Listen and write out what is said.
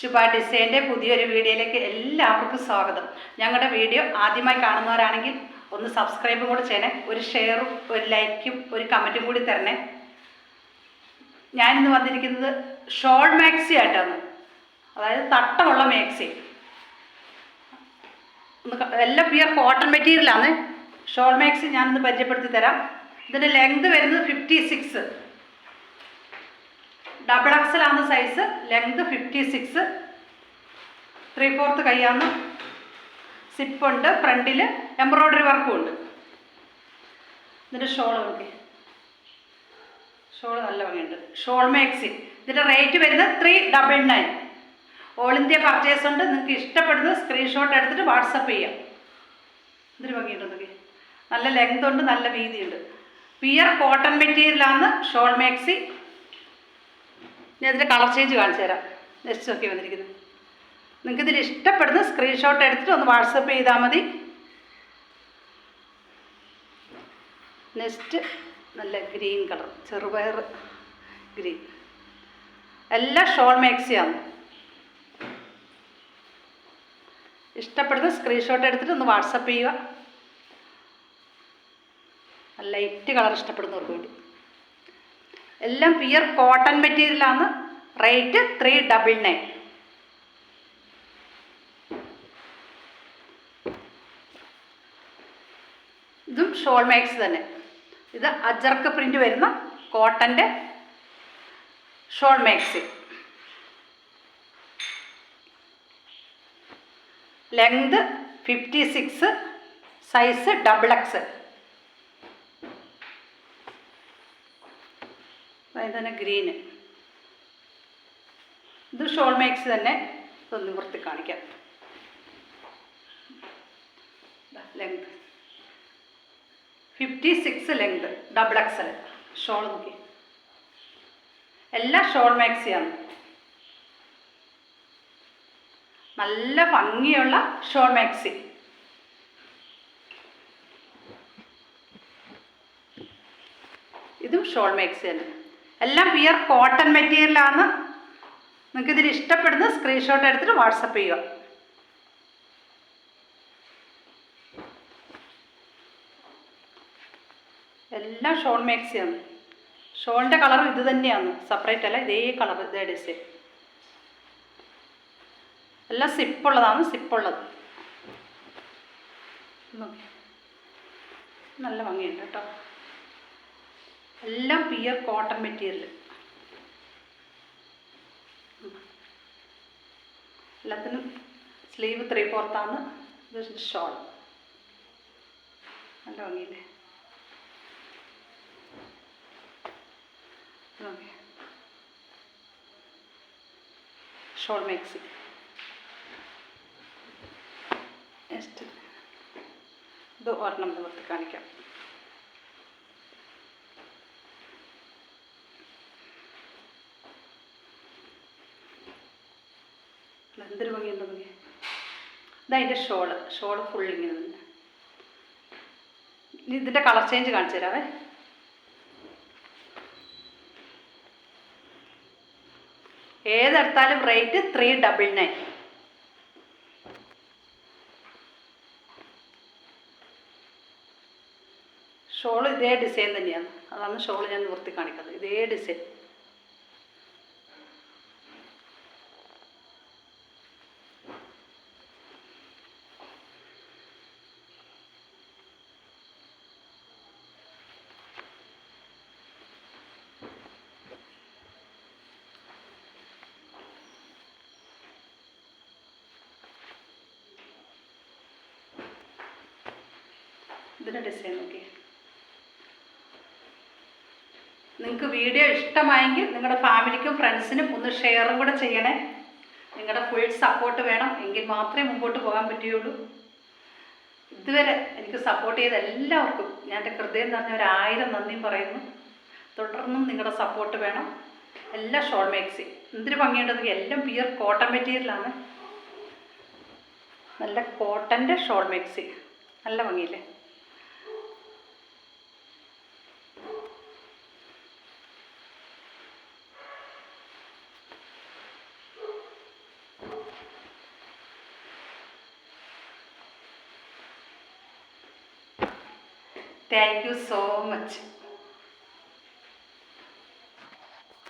ശുഭ ഡിസൈൻ്റെ പുതിയൊരു വീഡിയോയിലേക്ക് എല്ലാവർക്കും സ്വാഗതം. ഞങ്ങളുടെ വീഡിയോ ആദ്യമായി കാണുന്നവരാണെങ്കിൽ ഒന്ന് സബ്സ്ക്രൈബും കൂടെ ചെയ്യണേ, ഒരു ഷെയറും ഒരു ലൈക്കും ഒരു കമൻറ്റും കൂടി തരണേ. ഞാനിന്ന് വന്നിരിക്കുന്നത് ഷോൾ മാക്സി ആയിട്ടാണ്, അതായത് തട്ടമുള്ള മാക്സി. എല്ലാം പ്യുർ കോട്ടൺ മെറ്റീരിയലാണ്. ഷോൾ മാക്സി ഞാനൊന്ന് പരിചയപ്പെടുത്തി തരാം. ഇതിൻ്റെ ലെങ്ത് വരുന്നത് 56, ഡബിൾ എക്സൽ ആണ് സൈസ്. ലെങ്ത് 56, 3/4 കൈയാണ്. സിപ്പുണ്ട്, ഫ്രണ്ടിൽ എംബ്രോയ്ഡറി വർക്കും ഉണ്ട്. ഇതിൻ്റെ ഷോൾ നോക്കി, ഷോൾ നല്ല ഭംഗിയുണ്ട്. ഷോൾ മാക്സി ഇതിൻ്റെ റേറ്റ് വരുന്നത് 399. ഓൾ ഇന്ത്യ പർച്ചേസ് ഉണ്ട്. നിങ്ങൾക്ക് ഇഷ്ടപ്പെടുന്നത് സ്ക്രീൻഷോട്ട് എടുത്തിട്ട് വാട്സപ്പ് ചെയ്യാം. ഇതിന് ഭംഗിയുണ്ട് നോക്കി, നല്ല ലെങ്ത് ഉണ്ട്, നല്ല വീതിയുണ്ട്. പ്യുർ കോട്ടൺ മെറ്റീരിയലാണ് ഷോൾ മാക്സി. ഞാൻ ഇതിൻ്റെ കളർ ചേഞ്ച് കാണിച്ചു തരാം. നെക്സ്റ്റ് നോക്കി വന്നിരിക്കുന്നത്. നിങ്ങൾക്ക് ഇതിൽ ഇഷ്ടപ്പെടുന്ന സ്ക്രീൻഷോട്ട് എടുത്തിട്ട് ഒന്ന് വാട്സപ്പ് ചെയ്താൽ മതി. നെക്സ്റ്റ് നല്ല ഗ്രീൻ കളർ, ചെറുപയർ ഗ്രീൻ. എല്ലാം ഷോൾ മാക്സിയാണ്. ഇഷ്ടപ്പെടുന്ന സ്ക്രീൻഷോട്ട് എടുത്തിട്ട് ഒന്ന് വാട്സപ്പ് ചെയ്യുക. ലൈറ്റ് കളർ ഇഷ്ടപ്പെടുന്നവർക്ക് വേണ്ടി. എല്ലാം പ്യുർ കോട്ടൺ മെറ്റീരിയലാണ്. റേറ്റ് 399. ഇതും ഷോൾ മാക്സി തന്നെ. ഇത് അജർക്ക് പ്രിൻ്റ് വരുന്ന കോട്ടൻ്റെ shawl maxi. Length 56, size double XL. അതായത് തന്നെ ഗ്രീന്. ഇത് ഷോൾ മാക്സി തന്നെ. ഇതൊന്ന് വൃത്തി കാണിക്കാം. Length 56 length, double XL. Shawl നോക്കി, എല്ലാം ഷോൾ മാക്സിയാണ്. നല്ല ഭംഗിയുള്ള ഷോൾ മാക്സി. ഇതും ഷോൾ മാക്സി തന്നെ. എല്ലാം പ്യുർ കോട്ടൺ മെറ്റീരിയലാണ്. നിങ്ങൾക്ക് ഇതിൽ ഇഷ്ടപ്പെടുന്ന സ്ക്രീൻഷോട്ട് എടുത്തിട്ട് വാട്സപ്പ് ചെയ്യുക. എല്ലാം ഷോൾ മാക്സിയാണ്. ഷോളിൻ്റെ കളറും ഇത് തന്നെയാണ്, സെപ്പറേറ്റ് അല്ല. ഇതേ കളർ, ഇതേ ഡിസൈൻ. എല്ലാം സിപ്പുള്ളതാണ്, സിപ്പുള്ളത്. നല്ല ഭംഗിയുണ്ട് കേട്ടോ. എല്ലാം പ്യുർ കോട്ടൺ മെറ്റീരിയൽ. എല്ലാത്തിനും സ്ലീവ് 3/4 ആണ്. ഇത് ഷോൾ നല്ല ഭംഗിയില്ലേ. Shawl maxi. നെക്സ്റ്റ് ഇത് ഒരെണ്ണം നിർത്തി കാണിക്കാം. എന്തൊരു ഭംഗിയുണ്ടോ ഭംഗി. ഇതതിൻ്റെ ഷോള് ഫുൾ ഇങ്ങനെ തന്നെ. ഇനി ഇതിൻ്റെ കളർ ചേഞ്ച് കാണിച്ചു തരാവേ. ഏതെടുത്താലും റേറ്റ് 399. ഷോൾ ഇതേ ഡിസൈൻ തന്നെയാണ്. അതാണ് ഷോൾ ഞാൻ നിവർത്തി കാണിക്കുന്നത്. ഇതേ ഡിസൈൻ. ഇതിൻ്റെ ഡിസൈൻ നോക്കി. നിങ്ങൾക്ക് വീഡിയോ ഇഷ്ടമായെങ്കിൽ നിങ്ങളുടെ ഫാമിലിക്കും ഫ്രണ്ട്സിനും ഒന്ന് ഷെയറും കൂടെ ചെയ്യണേ. നിങ്ങളുടെ ഫുൾ സപ്പോർട്ട് വേണം, എങ്കിൽ മാത്രമേ മുമ്പോട്ട് പോകാൻ പറ്റുകയുള്ളൂ. ഇതുവരെ എനിക്ക് സപ്പോർട്ട് ചെയ്ത എല്ലാവർക്കും ഞാൻ എൻ്റെ ഹൃദയം നിറഞ്ഞ 1000 നന്ദിയും പറയുന്നു. തുടർന്നും നിങ്ങളുടെ സപ്പോർട്ട് വേണം. എല്ലാം ഷോൾ മാക്സി. എന്തൊരു ഭംഗിയുണ്ടെങ്കിൽ എല്ലാം പ്യുർ കോട്ടൺ മെറ്റീരിയലാണ്. നല്ല കോട്ടൻ്റെ ഷോൾ മാക്സി. നല്ല ഭംഗിയില്ലേ. Thank you so much.